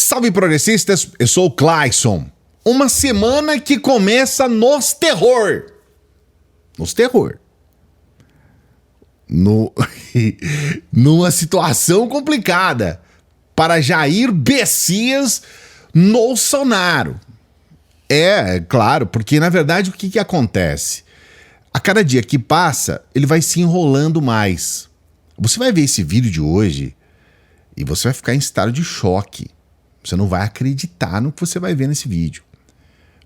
Salve progressistas, eu sou o Clayson. Uma semana que começa nos terror. Nos terror. Numa situação complicada para Jair Messias Bolsonaro. É claro, porque na verdade o que acontece? A cada dia que passa, ele vai se enrolando mais. Você vai ver esse vídeo de hoje e você vai ficar em estado de choque. Você não vai acreditar no que você vai ver nesse vídeo.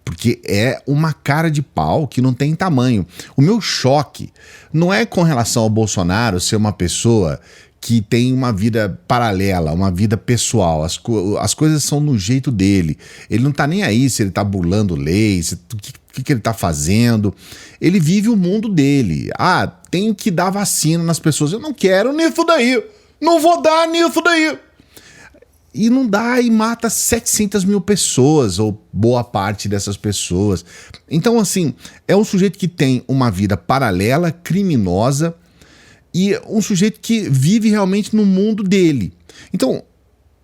Porque é uma cara de pau que não tem tamanho. O meu choque não é com relação ao Bolsonaro ser uma pessoa que tem uma vida paralela, uma vida pessoal. As coisas são no jeito dele. Ele não tá nem aí se ele tá burlando leis, o que ele tá fazendo. Ele vive o mundo dele. Ah, tem que dar vacina nas pessoas. Eu não quero nisso daí. Não vou dar nisso daí. E não dá e mata 700 mil pessoas, ou boa parte dessas pessoas. Então, assim, é um sujeito que tem uma vida paralela, criminosa, e um sujeito que vive realmente no mundo dele. Então,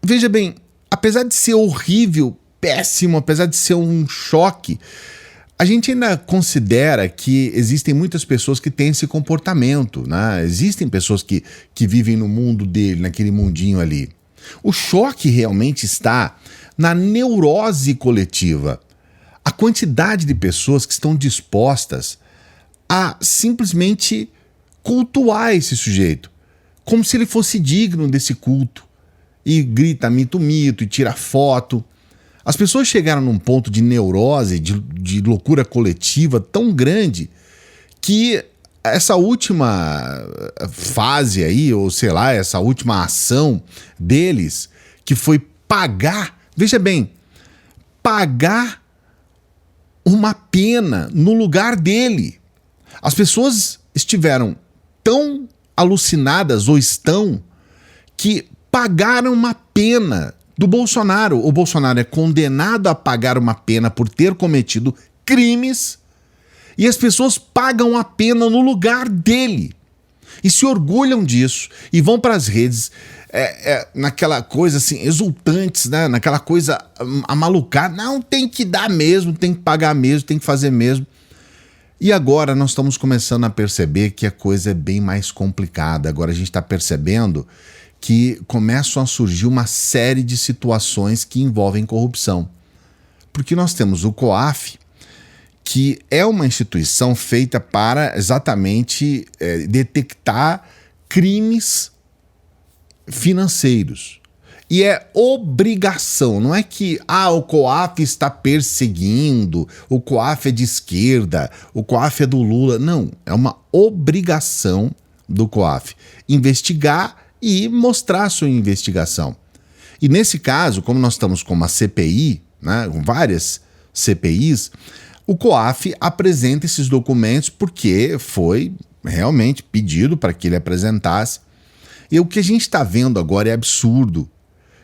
veja bem, apesar de ser horrível, péssimo, apesar de ser um choque, a gente ainda considera que existem muitas pessoas que têm esse comportamento, né? Existem pessoas que vivem no mundo dele, naquele mundinho ali. O choque realmente está na neurose coletiva. A quantidade de pessoas que estão dispostas a simplesmente cultuar esse sujeito, como se ele fosse digno desse culto, e grita mito, mito, e tira foto. As pessoas chegaram num ponto de neurose, de loucura coletiva tão grande que essa última fase aí, ou sei lá, essa última ação deles, que foi pagar, veja bem, pagar uma pena no lugar dele. As pessoas estiveram tão alucinadas, ou estão, que pagaram uma pena do Bolsonaro. O Bolsonaro é condenado a pagar uma pena por ter cometido crimes, e as pessoas pagam a pena no lugar dele. E se orgulham disso. E vão para as redes naquela coisa assim, exultantes, né? Naquela coisa amalucada. Não, tem que dar mesmo, tem que pagar mesmo, tem que fazer mesmo. E agora nós estamos começando a perceber que a coisa é bem mais complicada. Agora a gente está percebendo que começam a surgir uma série de situações que envolvem corrupção. Porque nós temos o COAF, que é uma instituição feita para exatamente detectar crimes financeiros. E é obrigação, não é que o COAF está perseguindo, o COAF é de esquerda, o COAF é do Lula. Não, é uma obrigação do COAF investigar e mostrar a sua investigação. E nesse caso, como nós estamos com uma CPI, né, com várias CPIs, o COAF apresenta esses documentos porque foi realmente pedido para que ele apresentasse. E o que a gente está vendo agora é absurdo.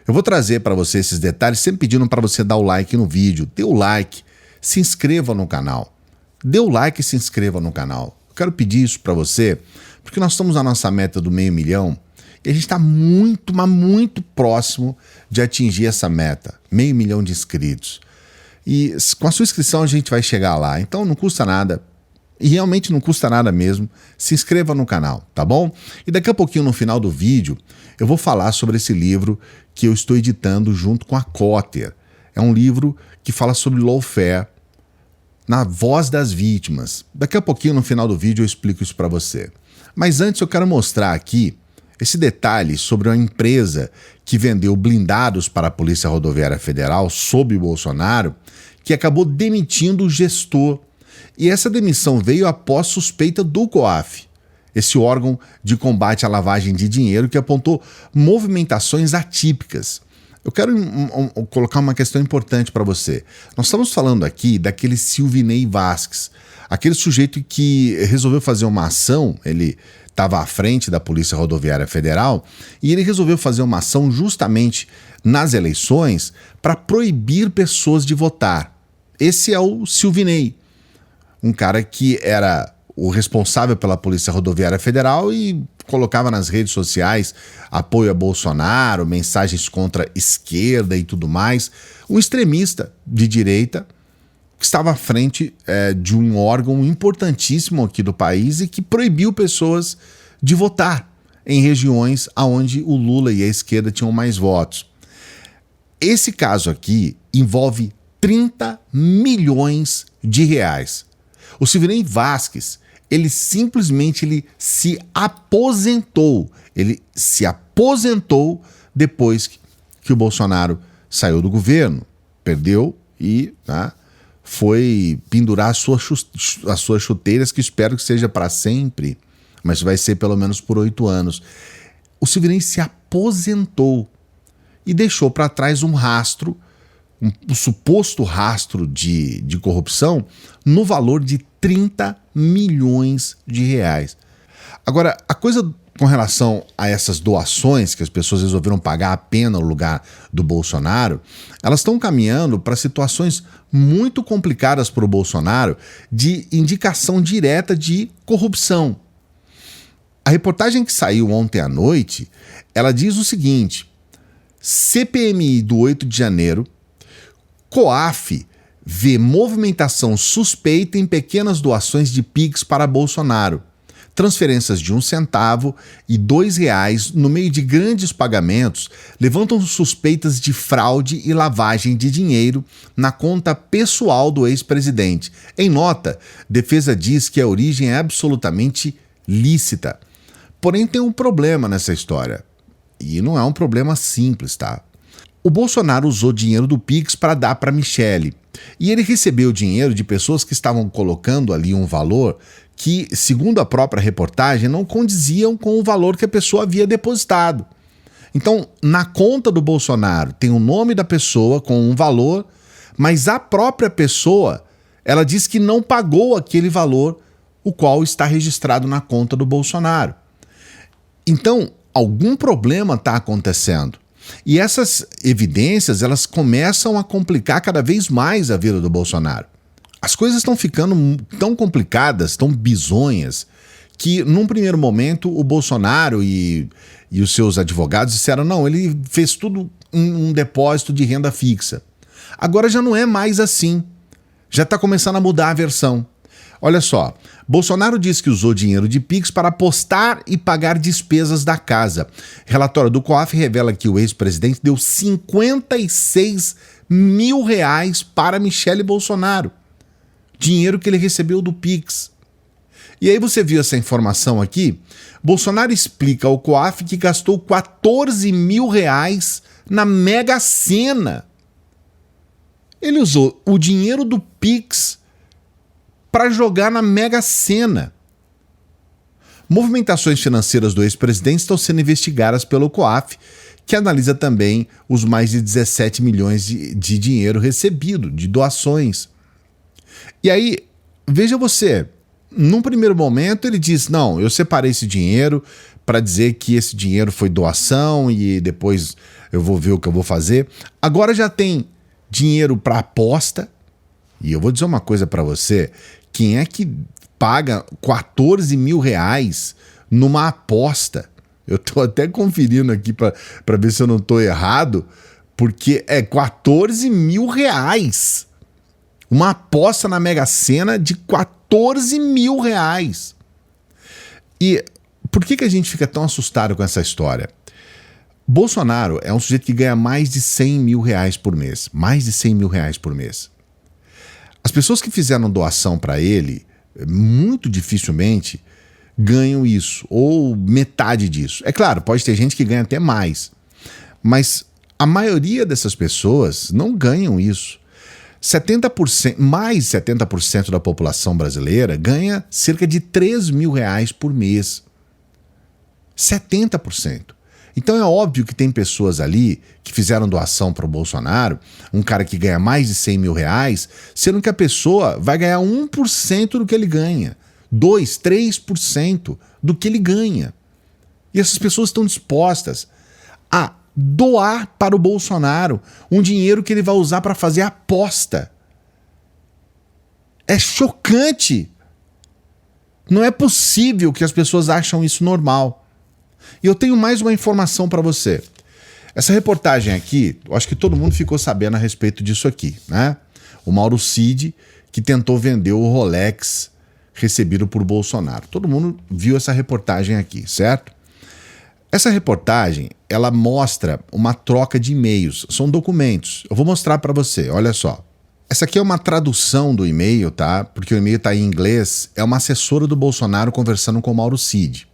Eu vou trazer para você esses detalhes, sempre pedindo para você dar o like no vídeo. Dê o like, se inscreva no canal. Dê o like e se inscreva no canal. Eu quero pedir isso para você, porque nós estamos na nossa meta do 500 mil e a gente está muito, mas muito próximo de atingir essa meta. 500 mil de inscritos. E com a sua inscrição a gente vai chegar lá. Então não custa nada. E realmente não custa nada mesmo. Se inscreva no canal, tá bom? E daqui a pouquinho, no final do vídeo, eu vou falar sobre esse livro que eu estou editando junto com a Cotter. É um livro que fala sobre lawfare na voz das vítimas. Daqui a pouquinho, no final do vídeo, eu explico isso para você. Mas antes eu quero mostrar aqui esse detalhe sobre uma empresa que vendeu blindados para a Polícia Rodoviária Federal sob o Bolsonaro, que acabou demitindo o gestor. E essa demissão veio após suspeita do COAF, esse órgão de combate à lavagem de dinheiro que apontou movimentações atípicas. Eu quero colocar uma questão importante para você. Nós estamos falando aqui daquele Silvinei Vasquez, aquele sujeito que resolveu fazer uma ação, ele estava à frente da Polícia Rodoviária Federal, e ele resolveu fazer uma ação justamente nas eleições para proibir pessoas de votar. Esse é o Silvinei, um cara que era o responsável pela Polícia Rodoviária Federal e colocava nas redes sociais apoio a Bolsonaro, mensagens contra a esquerda e tudo mais. Um extremista de direita que estava à frente de um órgão importantíssimo aqui do país e que proibiu pessoas de votar em regiões onde o Lula e a esquerda tinham mais votos. Esse caso aqui envolve 30 milhões de reais. O Silvinei Vasquez, ele simplesmente se aposentou. Ele se aposentou depois que o Bolsonaro saiu do governo, perdeu e foi pendurar as suas chuteiras, que espero que seja para sempre, mas vai ser pelo menos por 8 anos. O Silvinei se aposentou e deixou para trás um rastro, um suposto rastro de corrupção no valor de 30 milhões de reais. Agora, a coisa com relação a essas doações que as pessoas resolveram pagar a pena no lugar do Bolsonaro, elas estão caminhando para situações muito complicadas para o Bolsonaro de indicação direta de corrupção. A reportagem que saiu ontem à noite, ela diz o seguinte: CPMI do 8 de janeiro, COAF vê movimentação suspeita em pequenas doações de Pix para Bolsonaro. Transferências de 1 centavo e R$ 2 no meio de grandes pagamentos levantam suspeitas de fraude e lavagem de dinheiro na conta pessoal do ex-presidente. Em nota, defesa diz que a origem é absolutamente lícita. Porém, tem um problema nessa história. E não é um problema simples, tá? O Bolsonaro usou dinheiro do Pix para dar para Michele. E ele recebeu dinheiro de pessoas que estavam colocando ali um valor que, segundo a própria reportagem, não condiziam com o valor que a pessoa havia depositado. Então, na conta do Bolsonaro tem o nome da pessoa com um valor, mas a própria pessoa, ela diz que não pagou aquele valor, o qual está registrado na conta do Bolsonaro. Então, algum problema está acontecendo. E essas evidências, elas começam a complicar cada vez mais a vida do Bolsonaro. As coisas estão ficando tão complicadas, tão bizonhas, que num primeiro momento o Bolsonaro e os seus advogados disseram: não, ele fez tudo em um depósito de renda fixa. Agora já não é mais assim. Já está começando a mudar a versão. Olha só, Bolsonaro diz que usou dinheiro de Pix para apostar e pagar despesas da casa. Relatório do COAF revela que o ex-presidente deu 56 mil reais para Michele Bolsonaro. Dinheiro que ele recebeu do Pix. E aí você viu essa informação aqui? Bolsonaro explica ao COAF que gastou 14 mil reais na Mega Sena. Ele usou o dinheiro do Pix para jogar na Mega Sena. Movimentações financeiras do ex-presidente estão sendo investigadas pelo COAF, que analisa também os mais de 17 milhões de dinheiro recebido, de doações. E aí, veja você, num primeiro momento ele diz: não, eu separei esse dinheiro para dizer que esse dinheiro foi doação e depois eu vou ver o que eu vou fazer. Agora já tem dinheiro para aposta. E eu vou dizer uma coisa para você: quem é que paga 14 mil reais numa aposta? Eu tô até conferindo aqui para ver se eu não tô errado, porque é 14 mil reais. Uma aposta na Mega Sena de 14 mil reais. E por que a gente fica tão assustado com essa história? Bolsonaro é um sujeito que ganha mais de 100 mil reais por mês. Mais de 100 mil reais por mês. As pessoas que fizeram doação para ele, muito dificilmente ganham isso, ou metade disso. É claro, pode ter gente que ganha até mais, mas a maioria dessas pessoas não ganham isso. 70%, mais de 70% da população brasileira ganha cerca de 3 mil reais por mês. 70%. Então é óbvio que tem pessoas ali que fizeram doação para o Bolsonaro, um cara que ganha mais de 100 mil reais, sendo que a pessoa vai ganhar 1% do que ele ganha, 2%, 3% do que ele ganha. E essas pessoas estão dispostas a doar para o Bolsonaro um dinheiro que ele vai usar para fazer aposta. É chocante. Não é possível que as pessoas acham isso normal. E eu tenho mais uma informação para você. Essa reportagem aqui, eu acho que todo mundo ficou sabendo a respeito disso aqui, né? O Mauro Cid, que tentou vender o Rolex recebido por Bolsonaro. Todo mundo viu essa reportagem aqui, certo? Essa reportagem, ela mostra uma troca de e-mails, são documentos. Eu vou mostrar para você, olha só. Essa aqui é uma tradução do e-mail, tá? Porque o e-mail tá em inglês. É uma assessora do Bolsonaro conversando com o Mauro Cid.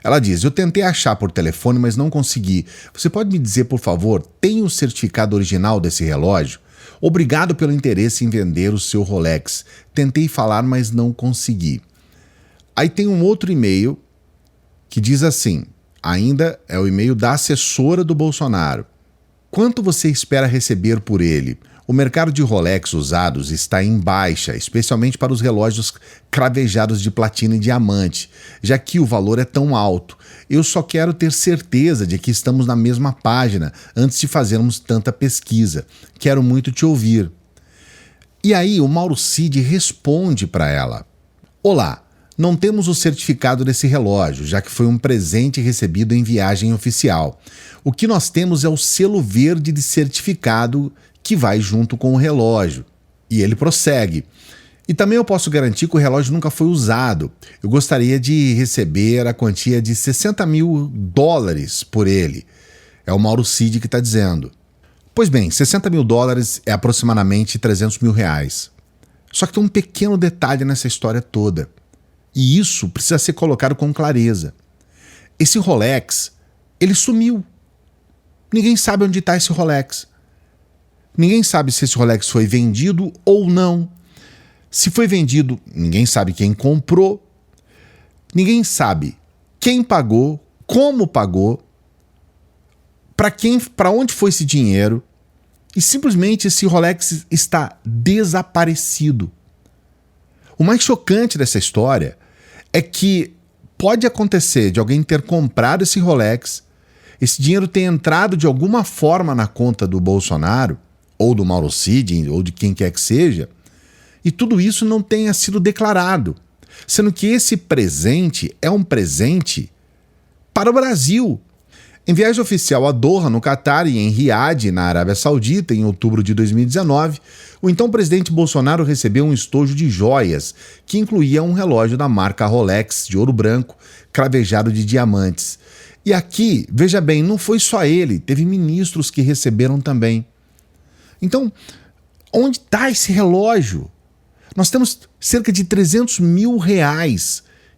Ela diz: eu tentei achar por telefone, mas não consegui. Você pode me dizer, por favor, tem o certificado original desse relógio? Obrigado pelo interesse em vender o seu Rolex. Tentei falar, mas não consegui. Aí tem um outro e-mail que diz assim, ainda é o e-mail da assessora do Bolsonaro. Quanto você espera receber por ele? O mercado de Rolex usados está em baixa, especialmente para os relógios cravejados de platina e diamante, já que o valor é tão alto. Eu só quero ter certeza de que estamos na mesma página antes de fazermos tanta pesquisa. Quero muito te ouvir. E aí o Mauro Cid responde para ela: olá, não temos o certificado desse relógio, já que foi um presente recebido em viagem oficial. O que nós temos é o selo verde de certificado que vai junto com o relógio. E ele prossegue: e também eu posso garantir que o relógio nunca foi usado. Eu gostaria de receber a quantia de $60 mil por ele. É o Mauro Cid que está dizendo. Pois bem, $60 mil é aproximadamente R$300 mil. Só que tem um pequeno detalhe nessa história toda. E isso precisa ser colocado com clareza. Esse Rolex, ele sumiu. Ninguém sabe onde está esse Rolex. Ninguém sabe se esse Rolex foi vendido ou não. Se foi vendido, ninguém sabe quem comprou. Ninguém sabe quem pagou, como pagou, para onde foi esse dinheiro. E simplesmente esse Rolex está desaparecido. O mais chocante dessa história é que pode acontecer de alguém ter comprado esse Rolex, esse dinheiro ter entrado de alguma forma na conta do Bolsonaro, ou do Mauro Cid, ou de quem quer que seja, e tudo isso não tenha sido declarado, sendo que esse presente é um presente para o Brasil. Em viagem oficial a Doha, no Catar, e em Riad, na Arábia Saudita, em outubro de 2019, o então presidente Bolsonaro recebeu um estojo de joias, que incluía um relógio da marca Rolex, de ouro branco, cravejado de diamantes. E aqui, veja bem, não foi só ele, teve ministros que receberam também. Então, onde está esse relógio? Nós temos cerca de R$300 mil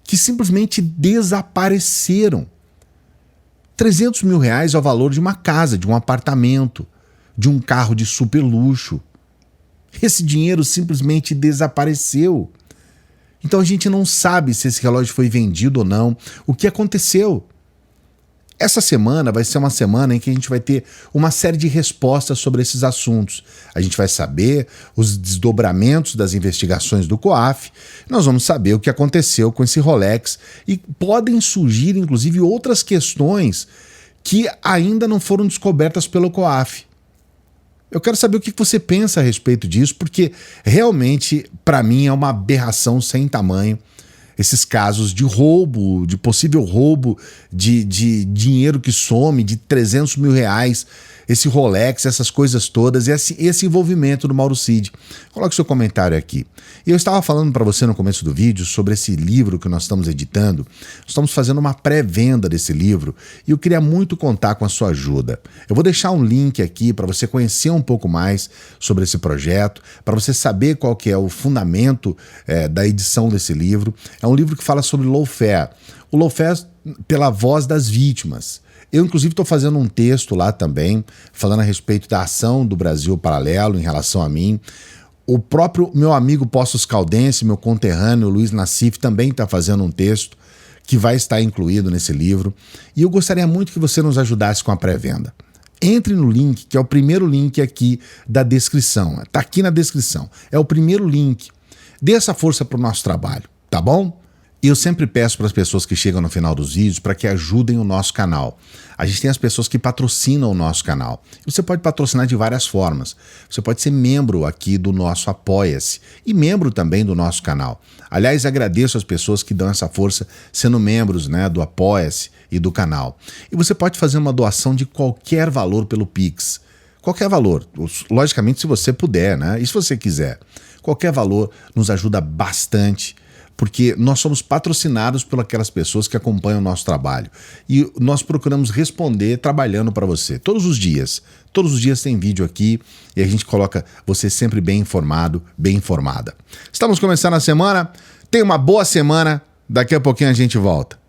que simplesmente desapareceram. R$300 mil é o valor de uma casa, de um apartamento, de um carro de super luxo. Esse dinheiro simplesmente desapareceu. Então a gente não sabe se esse relógio foi vendido ou não, o que aconteceu. Essa semana vai ser uma semana em que a gente vai ter uma série de respostas sobre esses assuntos. A gente vai saber os desdobramentos das investigações do COAF, nós vamos saber o que aconteceu com esse Rolex e podem surgir, inclusive, outras questões que ainda não foram descobertas pelo COAF. Eu quero saber o que você pensa a respeito disso, porque realmente, para mim, é uma aberração sem tamanho. Esses casos de roubo, de possível roubo de dinheiro que some, de R$300 mil, esse Rolex, essas coisas todas, esse envolvimento do Mauro Cid. Coloque seu comentário aqui. Eu estava falando para você no começo do vídeo sobre esse livro que nós estamos editando. Estamos fazendo uma pré-venda desse livro e eu queria muito contar com a sua ajuda. Eu vou deixar um link aqui para você conhecer um pouco mais sobre esse projeto, para você saber qual que é o fundamento da edição desse livro. É um livro que fala sobre lawfare. O lawfare pela voz das vítimas. Eu, inclusive, estou fazendo um texto lá também, falando a respeito da ação do Brasil Paralelo em relação a mim. O próprio meu amigo Poços Caldense, meu conterrâneo Luiz Nassif, também está fazendo um texto que vai estar incluído nesse livro. E eu gostaria muito que você nos ajudasse com a pré-venda. Entre no link, que é o primeiro link aqui da descrição. Está aqui na descrição. É o primeiro link. Dê essa força para o nosso trabalho, tá bom? E eu sempre peço para as pessoas que chegam no final dos vídeos para que ajudem o nosso canal. A gente tem as pessoas que patrocinam o nosso canal. Você pode patrocinar de várias formas. Você pode ser membro aqui do nosso Apoia-se e membro também do nosso canal. Aliás, agradeço as pessoas que dão essa força sendo membros, né, do Apoia-se e do canal. E você pode fazer uma doação de qualquer valor pelo Pix. Qualquer valor. Logicamente, se você puder, né? E se você quiser. Qualquer valor nos ajuda bastante, porque nós somos patrocinados por aquelas pessoas que acompanham o nosso trabalho. E nós procuramos responder trabalhando para você, todos os dias. Todos os dias tem vídeo aqui e a gente coloca você sempre bem informado, bem informada. Estamos começando a semana, tenha uma boa semana, daqui a pouquinho a gente volta.